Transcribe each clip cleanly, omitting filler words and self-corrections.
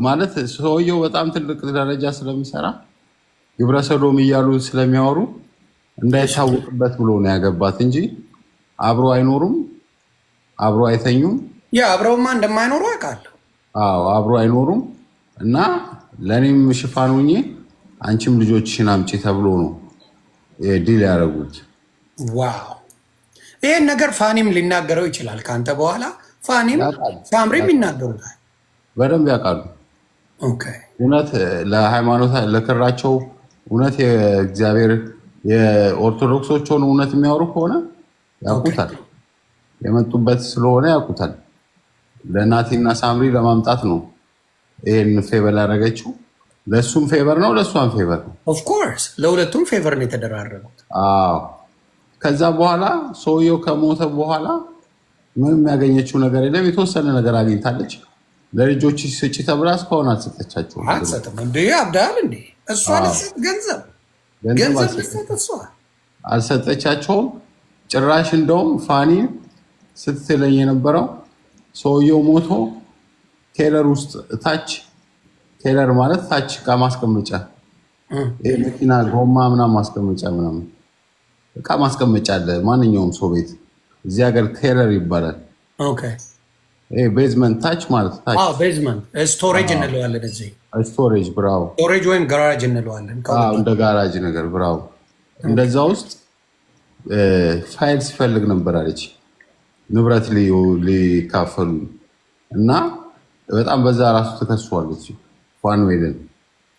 ማለት ሰውየው በጣም ትልቅ ደረጃ ስለሚሰራ ግብረ ሰዶም እያሉ ስለሚያወሩ እንዳይታወቅበት ብሎ ነው ያገባት እንጂ አብሮ አይኖሩም፣ አብሮ አይተኙም። ያ አብረውማ እንደማይኖሩ አውቃለሁ። አብሮ አይኖሩም እና ለእኔም ሽፋን ሆኜ አንቺም ልጆችሽን አምጪ ተብሎ ነው ዲል ያደረጉት። ዋው! ይህን ነገር ፋኒም ሊናገረው ይችላል ከአንተ በኋላ። ፋኒም ሳምሪም ይናገሩታል፣ በደንብ ያውቃሉ። እውነት ለሃይማኖት ለክራቸው እውነት የእግዚአብሔር የኦርቶዶክሶች ሆነ እውነት የሚያወሩ ከሆነ ያውቁታል። የመጡበት ስለሆነ ያውቁታል። ለናቲና ሳምሪ ለማምጣት ነው ይሄን ፌቨር ያደረገችው። ለሱም ፌቨር ነው፣ ለሷም ፌቨር ነው። ኦፍ ኮርስ ለሁለቱም ፌቨር ነው የተደራረጉት። ከዛ በኋላ ሰውየው ከሞተ በኋላ ምንም ያገኘችው ነገር የለም። የተወሰነ ነገር አግኝታለች። ለልጆች ስጪ ተብላ እስካሁን አልሰጠቻቸው። አልሰጥም እንዴ? አብዳል እንዴ? እሷ ገንዘብ ልሰጥ እሷ አልሰጠቻቸውም። ጭራሽ እንደውም ፋኒ ስትለኝ የነበረው ሰውየው ሞቶ ቴለር ውስጥ ታች፣ ቴለር ማለት ታች እቃ ማስቀመጫ መኪና ጎማ ምናምን ማስቀመጫ ምናምን እቃ ማስቀመጫ አለ ማንኛውም ሰው ቤት። እዚህ ሀገር ቴለር ይባላል። ቤዝመንት ታች ማለት ታች ቤዝመንት ስቶሬጅ እንለዋለን። እዚህ ስቶሬጅ ብራው፣ ስቶሬጅ ወይም ጋራጅ እንለዋለን። እንደ ጋራጅ ነገር ብራው። እንደዛ ውስጥ ፋይል ሲፈልግ ነበር አለች። ንብረት ሊካፈሉ እና በጣም በዛ ራሱ ተከሷለች። ፋኑኤልን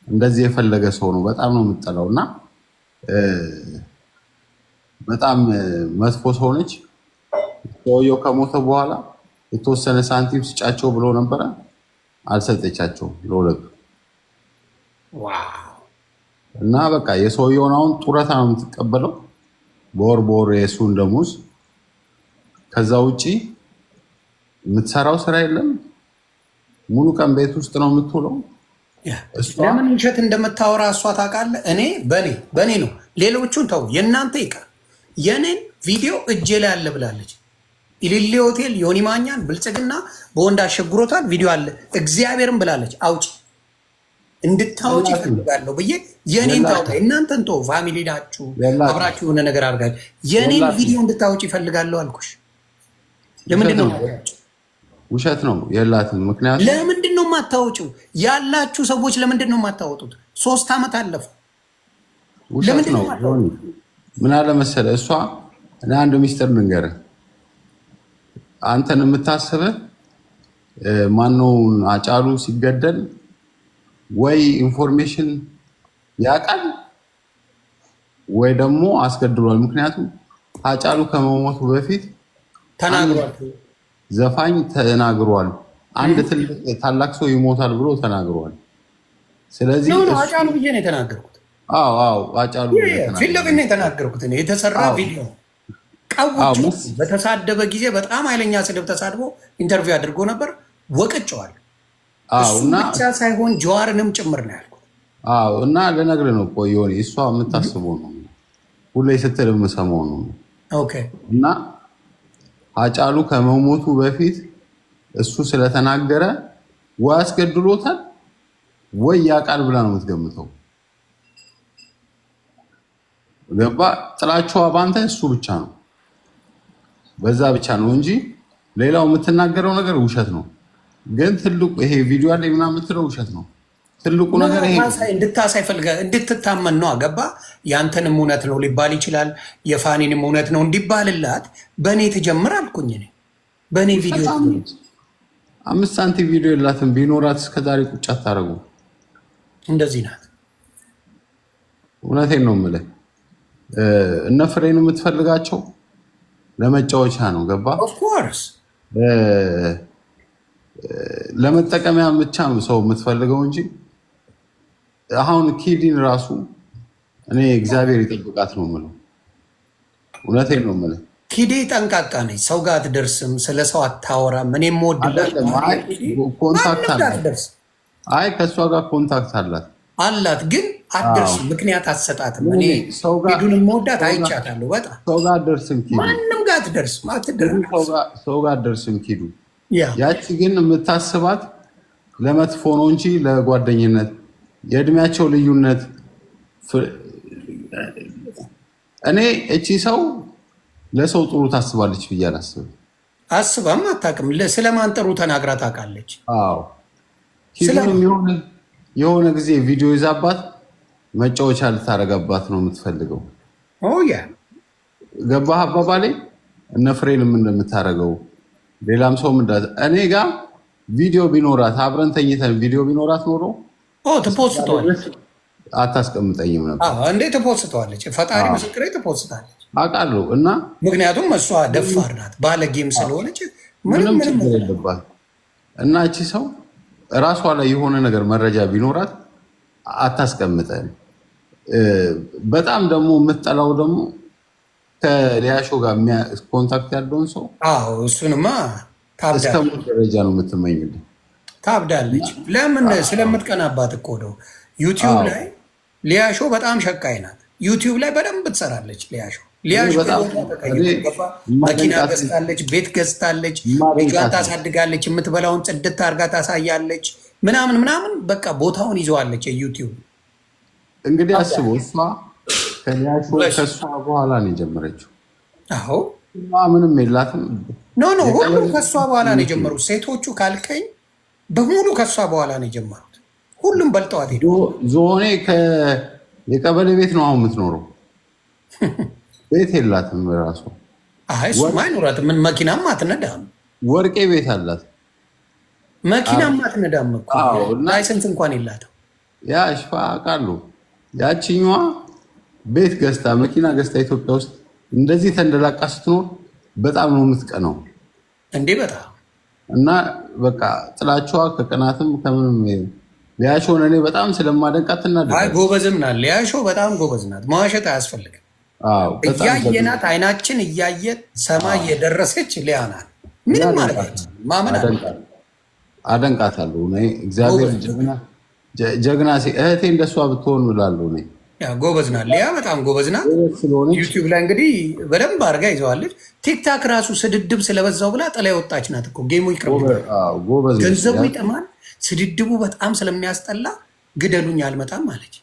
እንደዚህ የፈለገ ሰው ነው። በጣም ነው የምጠላው እና በጣም መጥፎ ሰው ነች። ሰውየው ከሞተ በኋላ የተወሰነ ሳንቲም ስጫቸው ብሎ ነበረ፣ አልሰጠቻቸውም ለሁለቱ። እና በቃ የሰውየውን አሁን ጡረታ ነው የምትቀበለው በወር የእሱን ደሞዝ። ከዛ ውጪ የምትሰራው ስራ የለም። ሙሉ ቀን ቤት ውስጥ ነው የምትውለው። ለምን ውሸት እንደምታወራ እሷ ታውቃለህ። እኔ በእኔ ነው፣ ሌሎቹን ተው፣ የእናንተ ይቀር። የኔን ቪዲዮ እጄ ላይ አለ ብላለች። ኢሊሊ ሆቴል ዮኒ ማኛን ብልጽግና በወንድ አሸግሮታል ቪዲዮ አለ እግዚአብሔርን ብላለች። አውጪ እንድታወጪ ይፈልጋለሁ ብዬ የኔን ታውጣ። እናንተን ተው፣ ፋሚሊ ናችሁ፣ አብራችሁ የሆነ ነገር አድርጋችሁ የኔን ቪዲዮ እንድታወጪ ይፈልጋለሁ አልኩሽ። ለምንድን ነው ውሸት ነው የላትም ምክንያት። ለምንድን ነው የማታወጪው? ያላችሁ ሰዎች ለምንድን ነው የማታወጡት? 3 ዓመት አለፈ። ውሸት ነው። ምን አለ መሰለህ፣ እሷ እኔ አንድ ሚስጥር ልንገርህ። አንተን የምታስበህ ማነው አጫሉ ሲገደል ወይ ኢንፎርሜሽን ያውቃል ወይ ደግሞ አስገድሏል። ምክንያቱም አጫሉ ከመሞቱ በፊት ተናግሯል፣ ዘፋኝ ተናግሯል። አንድ ትልቅ ታላቅ ሰው ይሞታል ብሎ ተናግሯል። ስለዚህ አጫሉ ብዬ ነው የተናገርኩት። አጫሉ ፊት ለፊት ነው የተናገርኩት። የተሰራ ቪዲዮ ቀውጭ በተሳደበ ጊዜ በጣም ኃይለኛ ስድብ ተሳድቦ ኢንተርቪው አድርጎ ነበር። ወቅጨዋል። እሱ ብቻ ሳይሆን ጀዋርንም ጭምር ነው ያልኩት። እና ልነግርህ ነው። ቆይ ሆኔ እሷ የምታስበው ነው ሁሌ ስትል የምሰማው ነው። እና አጫሉ ከመሞቱ በፊት እሱ ስለተናገረ ወይ አስገድሎታል ወይ ያውቃል ብላ ነው የምትገምተው። ገባ? ጥላቻዋ በአንተ እሱ ብቻ ነው፣ በዛ ብቻ ነው እንጂ ሌላው የምትናገረው ነገር ውሸት ነው። ግን ትልቁ ይሄ ቪዲዮ ላይ ምናምን የምትለው ውሸት ነው። ትልቁ ነገር ይሄ እንድታሳይ ፈልገህ እንድትታመን ነው። ገባ? ያንተንም እውነት ነው ሊባል ይችላል፣ የፋኒንም እውነት ነው እንዲባልላት በእኔ ትጀምር አልኩኝ። በእኔ ቪዲዮ 5 ሳንቲም ቪዲዮ የላትም። ቢኖራት እስከዛሬ ቁጭ አታደርጉ። እንደዚህ ናት። እውነቴን ነው የምልህ። እነ ፍሬን የምትፈልጋቸው ለመጫወቻ ነው። ገባ? ኦፍኮርስ ለመጠቀሚያ ብቻ ሰው የምትፈልገው እንጂ አሁን ኪዲን ራሱ እኔ እግዚአብሔር ይጠብቃት ነው የምለው። እውነቴን ነው የምልህ። ኪዲ ጠንቃቃ ነች። ሰው ጋር አትደርስም። ስለ ሰው አታወራም። እኔ የምወድላት ኮንታክት አላት። አይ ከእሷ ጋር ኮንታክት አላት ግን አትደርስም። ምክንያት አትሰጣትም። እኔ ኪዱን የምወዳት አይቻታለሁ። በጣም ሰው ጋር አትደርስም። ኪዱ ማንም ጋር አትደርስም። ሰው ጋር አትደርስም ኪዱ። ያቺ ግን የምታስባት ለመጥፎ ነው እንጂ ለጓደኝነት የእድሜያቸው ልዩነት እኔ እቺ ሰው ለሰው ጥሩ ታስባለች ብዬ አላስብም። አስባም አታውቅም። ስለማን ጥሩ ተናግራ ታውቃለች? አዎ የሆነ ጊዜ ቪዲዮ ይዛባት መጫወቻ ልታረጋባት ነው የምትፈልገው። ያ ገባህ አባባሌ? እነ ፍሬንም እንደምታረገው ሌላም ሰው እኔ ጋር ቪዲዮ ቢኖራት አብረን ተኝተን ቪዲዮ ቢኖራት ኖሮ ትፖስተዋለች። አታስቀምጠኝም ነበር እንዴ? ትፖስተዋለች። ፈጣሪ ምስክሬ ትፖስታለች። አውቃለሁ። እና ምክንያቱም እሷ ደፋር ናት፣ ባለጌም ስለሆነች ምንም ችግር የለባት። እና እቺ ሰው እራሷ ላይ የሆነ ነገር መረጃ ቢኖራት አታስቀምጠን። በጣም ደግሞ የምትጠላው ደግሞ ከሊያሾ ጋር ኮንታክት ያለውን ሰው እሱንማ እስከ ሞት ደረጃ ነው የምትመኝልኝ። ታብዳለች። ለምን? ስለምትቀናባት እኮ ነው። ዩቲዩብ ላይ ሊያሾ በጣም ሸቃይ ናት። ዩቲዩብ ላይ በደንብ ትሰራለች ሊያሾ። መኪና ገዝታለች፣ ቤት ገዝታለች፣ ልጇን ታሳድጋለች፣ የምትበላውን ጽድት አድርጋ ታሳያለች፣ ምናምን ምናምን። በቃ ቦታውን ይዘዋለች የዩቲዩብ። እንግዲህ አስቦ እሷ ከሊያሾ ከእሷ በኋላ ነው የጀመረችው። አዎ ምንም የላትም። ኖ ሁሉም ከእሷ በኋላ ነው የጀመሩት። ሴቶቹ ካልከኝ በሙሉ ከእሷ በኋላ ነው የጀመሩት። ሁሉም በልጠዋት ሄዱ። ዞኔ የቀበሌ ቤት ነው አሁን የምትኖረው። ቤት የላትም ራሱ። እሱማ አይኖራትም። ምን መኪናም አትነዳም። ወርቄ ቤት አላት። መኪናም አትነዳም እኮ ላይሰንስ እንኳን የላትም። ያ ሽፋ አውቃለሁ። ያችኛዋ ቤት ገዝታ መኪና ገዝታ ኢትዮጵያ ውስጥ እንደዚህ ተንደላቃ ስትኖር በጣም ነው የምትቀነው እንዴ! በጣም እና በቃ ጥላቸዋ ከቅናትም ከምንም ሊያሾን እኔ በጣም ስለማደንቃት እናደርጋለን። ጎበዝም ናት ሊያሾ፣ በጣም ጎበዝ ናት። መዋሸት አያስፈልግም። እያየናት አይናችን እያየ ሰማይ የደረሰች ሊያ ናት። ምንም ማለት ማመን አደንቃታለሁ። እግዚአብሔር ጀግና እህቴ እንደሷ ብትሆን እላለሁ። ጎበዝ ናት ሊያ፣ በጣም ጎበዝ ናት። ዩቲዩብ ላይ እንግዲህ በደንብ አድርጋ ይዘዋለች። ቲክታክ ራሱ ስድድብ ስለበዛው ብላ ጥላ የወጣች ናት እኮ። ጌሙ ይቅርብ፣ ገንዘቡ ይጠማል፣ ስድድቡ በጣም ስለሚያስጠላ ግደሉኝ አልመጣም አለች።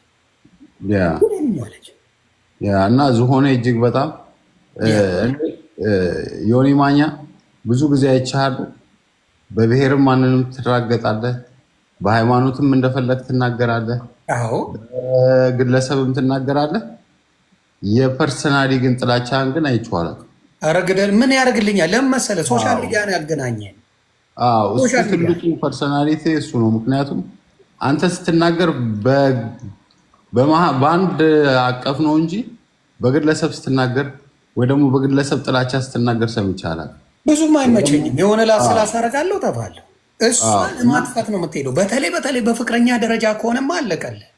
እና ዝሆነ እጅግ በጣም ዮኒ ማኛ ብዙ ጊዜ አይቻለሁ። በብሔርም ማንንም ትራገጣለህ፣ በሃይማኖትም እንደፈለግ ትናገራለህ፣ ግለሰብም ትናገራለህ። የፐርሰናሊ ግን ጥላቻን ግን አይቼዋለሁ። ኧረ ግደል ምን ያደርግልኛል? ለምን መሰለህ? ሶሻል ሚዲያ ነው ያገናኘን። እሱ ትልቁ ፐርሰናሊቲ እሱ ነው። ምክንያቱም አንተ ስትናገር በአንድ አቀፍ ነው እንጂ በግለሰብ ስትናገር ወይ ደግሞ በግለሰብ ጥላቻ ስትናገር ሰምቻለሁ። ብዙም አይመቸኝም። የሆነ ላስላስ አደርጋለሁ፣ ጠፋለሁ። እሷን ማጥፋት ነው የምትሄደው። በተለይ በፍቅረኛ ደረጃ ከሆነማ አለቀልህ።